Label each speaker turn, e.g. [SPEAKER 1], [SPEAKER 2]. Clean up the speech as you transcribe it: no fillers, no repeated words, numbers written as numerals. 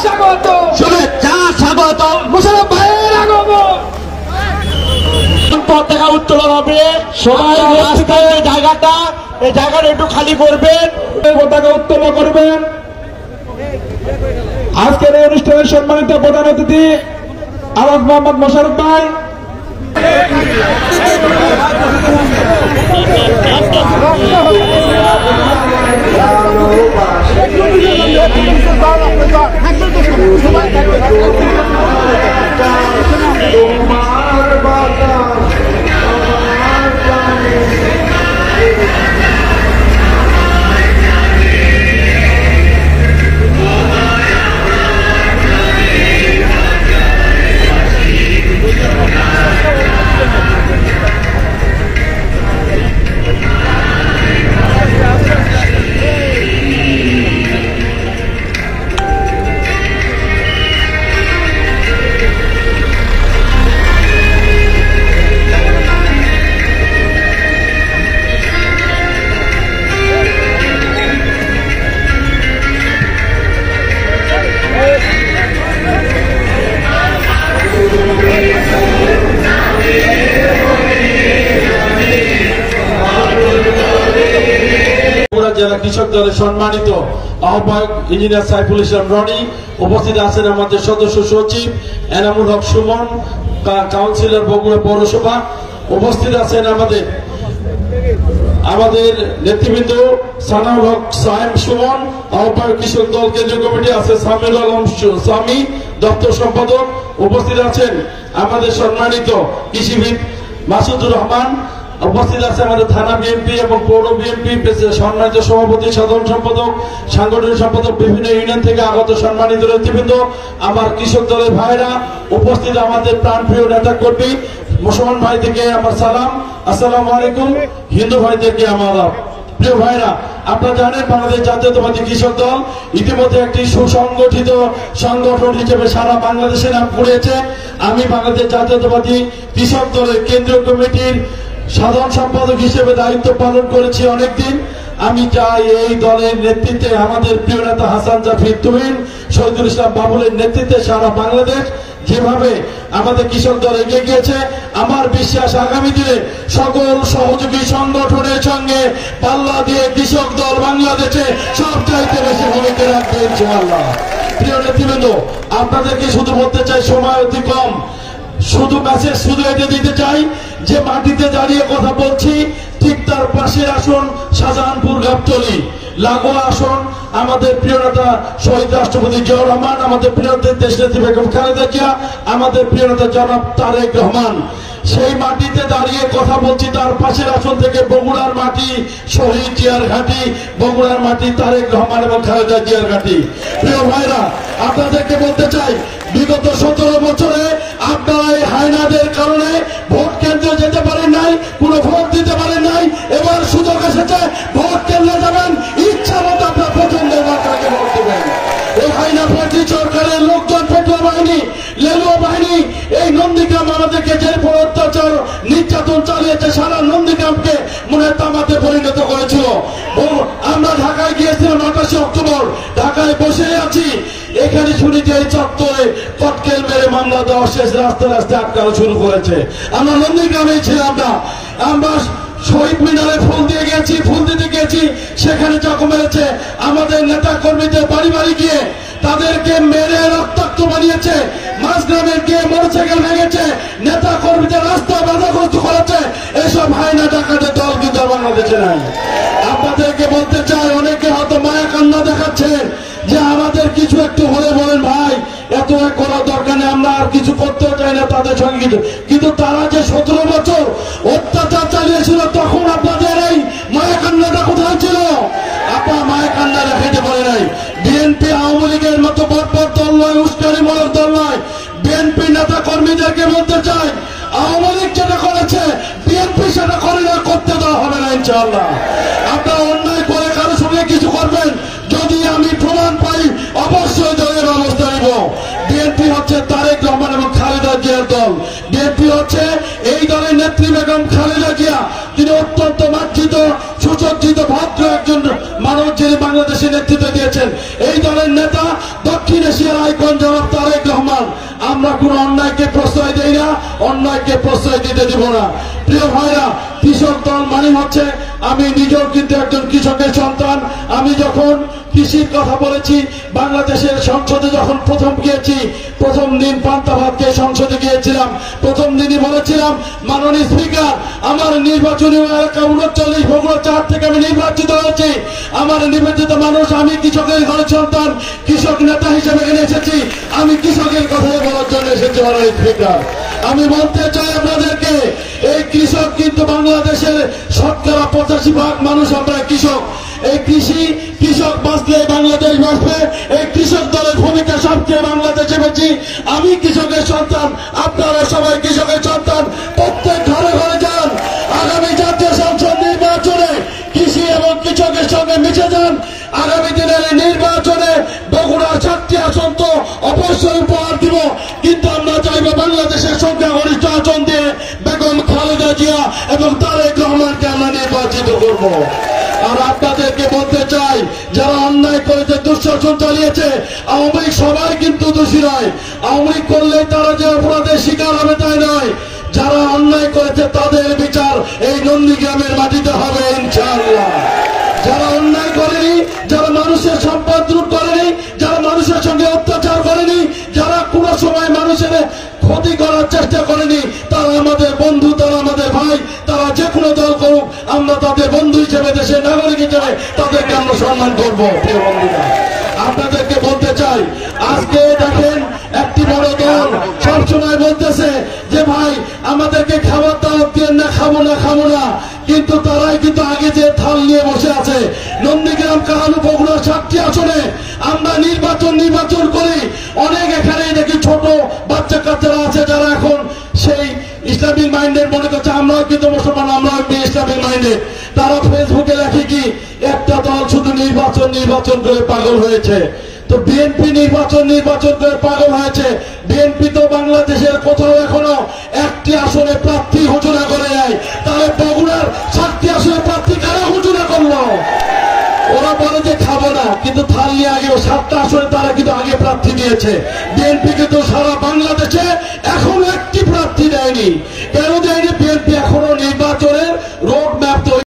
[SPEAKER 1] স্বাগত,
[SPEAKER 2] শুভেচ্ছা স্বাগত।
[SPEAKER 1] মোশাররফ ভাইয়ের আগমন।
[SPEAKER 2] পতাকা উত্তোলন হবে, সবাই রাস্তায় জায়গাটা, এই জায়গাটা একটু খালি করবেন,
[SPEAKER 1] পতাকা উত্তোলন করবেন। আজকের এই অনুষ্ঠানের সম্মানিত প্রধান অতিথি আলহাজ মোহাম্মদ মোশাররফ ভাই।
[SPEAKER 3] জেলা কৃষক দলের সম্মানিত আহ্বায়ক ইঞ্জিনিয়ার সাইফুল ইসলাম রনি, উপস্থিত আছেন আমাদের সদস্য সচিব এনামুল হক সুমন, কাউন্সিলর বগুড়া পৌরসভা, উপস্থিত আছেন আমাদের নেতৃবৃন্দ সানাউল হক সাহেব সুমন, আহ্বায়ক কৃষক দল কেন্দ্রীয় কমিটি আছে সামিউল আলম স্বামী, দপ্তর সম্পাদক, উপস্থিত আছেন আমাদের সম্মানিত কৃষিবিদ মাসুদুর রহমান, উপস্থিত আছে আমাদের থানা বিএনপি এবং পৌর বিএনপি সম্মানিত সভাপতি, সাধারণ সম্পাদক, সাংগঠনিক সম্পাদক, বিভিন্ন ইউনিয়ন থেকে আগত সম্মানিত নেতৃবৃন্দ, আমার কৃষক দলের ভাইরা, উপস্থিত আমাদের প্রাণপ্রিয় নেতা কর্মী, মুসলমান ভাই থেকে আমার সালাম, আসসালামু আলাইকুম, হিন্দু ভাইদেরকে আমার প্রিয় ভাইরা। আপনারা জানেন বাংলাদেশ জাতীয়তাবাদী কৃষক দল ইতিমধ্যে একটি সুসংগঠিত সংগঠন হিসেবে সারা বাংলাদেশে নাম কুড়িয়েছে। আমি বাংলাদেশ জাতীয়তাবাদী কৃষক দলের কেন্দ্রীয় কমিটির সাধারণ সম্পাদক হিসেবে দায়িত্ব পালন করেছি অনেকদিন। আমি চাই এই দলের নেতৃত্বে আমাদের প্রিয় নেতা হাসান জাফর তুহিন, শহীদুল ইসলাম বাবুলের নেতৃত্বে সারা বাংলাদেশ যেভাবে আমাদের কৃষক দল এগিয়ে গিয়েছে, আমার বিশ্বাস আগামী দিনে সকল সহযোগী সংগঠনের সঙ্গে পাল্লা দিয়ে কৃষক দল বাংলাদেশে সবচাইতে বেশি ভূমিকা রাখবে ইনশাআল্লাহ। প্রিয় নেতৃবৃন্দ, আপনাদেরকে শুধু বলতে চাই, সময় অতি কম, শুধু মেসেজ শুধু এটা দিতে চাই যে মাটিতে দাঁড়িয়ে কথা বলছি, ঠিক তার পাশে আসুন শাহজাহানপুর গাবতলী, লাগোয়া আসুন আমাদের প্রিয় নেতা শহীদ রাষ্ট্রপতি জিয়াউর রহমান, আমাদের প্রিয় দেশনেত্রী বেগম খালেদা জিয়া, আমাদের প্রিয় নেতা জনাব তারেক রহমান। সেই মাটিতে দাঁড়িয়ে কথা বলছি, তার পাশের আসন থেকে বগুড়ার মাটি, শহীদ জিয়ার ঘাঁটি, বগুড়ার মাটি, তারেক রহমান এবং খালেদা জিয়ার ঘাঁটি। প্রিয় ভাইরা, আপনাদেরকে বলতে চাই, বিগত 17 বছরে আপনারা এই হায়নাদের কারণে ভোট কেন্দ্রে যেতে পারেন নাই, কোনো ভোট দিতে পারেন নাই। এবার সুযোগ এসেছে, ভোট কেন্দ্রে যাবেন, ইচ্ছা মতো আপনার পছন্দের মাত্রাকে ভোট দেবেন। এই হায়না পার্টি সরকারের লোকজন, পেট্রোল বাহিনী, লেলুয়া বাহিনী এই নন্দীগ্রাম আমাদেরকে যে অত্যাচার নির্যাতন চালিয়েছে, সারা নন্দীগ্রামকে মনে তামাতে পরিণত করেছিল। আমরা ঢাকায় গিয়েছিলাম 28 অক্টোবর, ঢাকায় বসে আছি, এখানে শুনি যে এই চত্বরে কটকেল মেরে মামলা দেওয়া শেষ, রাস্তায় রাস্তায় আটকানো শুরু করেছে। আমরা নন্দীগ্রামে ছিলাম না, আমরা শহীদ মিনারে ফুল দিয়ে গেছি, ফুল দিতে গেছি, সেখানে জখম মেরেছে। আমাদের নেতা কর্মীদের বাড়ি বাড়ি গিয়ে তাদেরকে মেরে রক্তাক্ত বানিয়েছে, মাঝগ্রামের গিয়ে মোটরসাইকেল ভেঙেছে, নেতা কর্মীদের রাস্তা বাধাগ্রস্ত করেছে। এসব হায়না ডাকাতের দল কিন্তু বাংলাদেশে নাই। আপনাদেরকে বলতে চাই, অনেকে হয়তো মায়া কান্না দেখাচ্ছেন যে আমাদের কিছু একটু হলে বলেন ভাই এত করার দরকার নেই, আমরা আর কিছু করতেও চাই না তাদের সঙ্গে কিছু, কিন্তু তারা যে 17 বছর অত্যাচার চালিয়েছিল, তখন আপনাদের এই মায়া কান্নাটা কোথায় ছিল? আপনার মায়া কান্না দেখাইতে পারে নাই। বিএনপি আওয়ামী লীগের মতো বড় দল নয়, উস্কানিমূলক দল নয়। বিএনপি নেতা কর্মীদেরকে বলতে চাই, আওয়ামী লীগ যেটা করেছে বিএনপি সেটা করে না, করতে দেওয়া হবে না ইনশাআল্লাহ। আপনারা অন্যায় করে কারো সঙ্গে কিছু করবেন, যদি আমি প্রমাণ পাই অবশ্যই দলের ব্যবস্থা নিব। বিএনপি হচ্ছে তারেক রহমান এবং খালেদা জিয়ার দল। বিএনপি হচ্ছে এই দলের নেত্রী বেগম খালেদা জিয়া, তিনি অত্যন্ত মার্জিত, সুসজ্জিত, ভদ্র একজন মানুষ, যিনি বাংলাদেশের নেতৃত্ব দিয়েছেন। এই দলের নেতা দক্ষিণ এশিয়ার কোনো অন্যায়কে প্রশ্রয় দেই না, অন্যায়কে প্রশ্রয় দিতে দিব না। প্রিয় ভাইরা, কৃষক দল মানে হচ্ছে, আমি নিজেও কিন্তু একজন কৃষকের সন্তান। আমি যখন কৃষির কথা বলেছি, বাংলাদেশের সংসদে যখন প্রথম গিয়েছি, প্রথম দিন পান্তা ভাত খেয়ে সংসদে গিয়েছিলাম, প্রথম দিনই বলেছিলাম, মাননীয় স্পিকার, আমার নির্বাচনী এলাকা 39 বগুড়া 4 থেকে আমি নির্বাচিত হয়েছি। আমার নিবেদিত মানুষ, আমি কৃষকের ঘরের সন্তান, কৃষক নেতা হিসেবে এখানে এসেছি। আমি কৃষকের কথাই বলার জন্য এসেছি মাননীয় স্পিকার। আমি বলতে চাই আপনাদেরকে, এই কৃষক কিন্তু বাংলাদেশের 85% মানুষ আমরা কৃষক। এই কৃষক বাঁচলে বাংলাদেশ বাঁচবে। এই কৃষক দলের ভূমিকা সবচেয়ে বাংলাদেশে বেশি। আমি কৃষকের সন্তান, আপনারা সবাই কৃষকের সন্তান। প্রত্যেক ঘরে ঘরে যান, আগামী জাতীয় সংসদ নির্বাচনে কৃষি এবং কৃষকের সঙ্গে মিশে যান। আগামী দিনের এই নির্বাচনে বগুড়ার 7টি আসন তো অবশ্যই উপহার দিব, কিন্তু আমরা চাইব বাংলাদেশের সংখ্যাগরিষ্ঠ আসন দিয়ে বেগম খালেদা জিয়া এবং তারেক রহমানকে আমরা নির্বাচিত করব। আর আপনাদেরকে বলতে চাই, যারা অন্যায় করেছে, দুঃশাসন চালিয়েছে, আওয়ামী লীগ সবাই কিন্তু দোষী নয়। আওয়ামী লীগ করলে তারা যে অপরাধের শিকার হবে তাই নয়। যারা অন্যায় করেছে তাদের বিচার এই নন্দীগ্রামের মাটিতে হবে ইনশাআল্লাহ। যারা অন্যায় করেনি, যারা মানুষের সম্পদ লুট করেনি, যারা মানুষের সঙ্গে অত্যাচার করেনি, যারা কোনো সময় মানুষের ক্ষতি করার চেষ্টা করেনি, তারা আমাদের বন্ধু, তারা আমাদের ভাই। তারা যে কোনো দল করুক, আমরা তাদের বন্ধু হিসেবে, দেশের নাগরিক হিসেবে তাদেরকে আমরা সম্মান করবো। প্রিয় বন্ধুরা, আপনাদেরকে বলতে চাই, আজকে দেখেন একটি বড় দল সবসময় বলতেছে যে ভাই আমাদেরকে খাবার দাওয়াত দিয়ে না, খাবো না, খাবো না, কিন্তু তারাই কিন্তু আগে যে থাল নিয়ে বসে আছে। নন্দীগ্রাম, কাহালু, বগুড়া 7টি আসনে আমরা নির্বাচন করি। অনেক এখানে দেখি ছোট বাচ্চা কাচ্চারা আছে যারা এখন সেই ইসলামিক মাইন্ডের মনে করছে আমরাও কিন্তু মুসলমান, আমরাও ইসলামিক মাইন্ডের। তারা ফেসবুকে লেখে কি, একটা দল শুধু নির্বাচন করে পাগল হয়েছে। তো বিএনপি নির্বাচন করে পাগল হয়েছে। বিএনপি তো বাংলাদেশের কোথাও এখনো একটি আসনে প্রার্থী ঘোষণা করে নাই। তাহলে বগুড়ার 7টি আসনে প্রার্থী কারা ঘোষণা করলো? ওরা বলে যে খাবো না, কিন্তু থাল নিয়ে আগে 7টা আসনে তারা কিন্তু আগে প্রার্থী দিয়েছে। বিএনপি কিন্তু সারা বাংলাদেশে এখনো একটি প্রার্থী দেয়নি। কেন দেয়নি?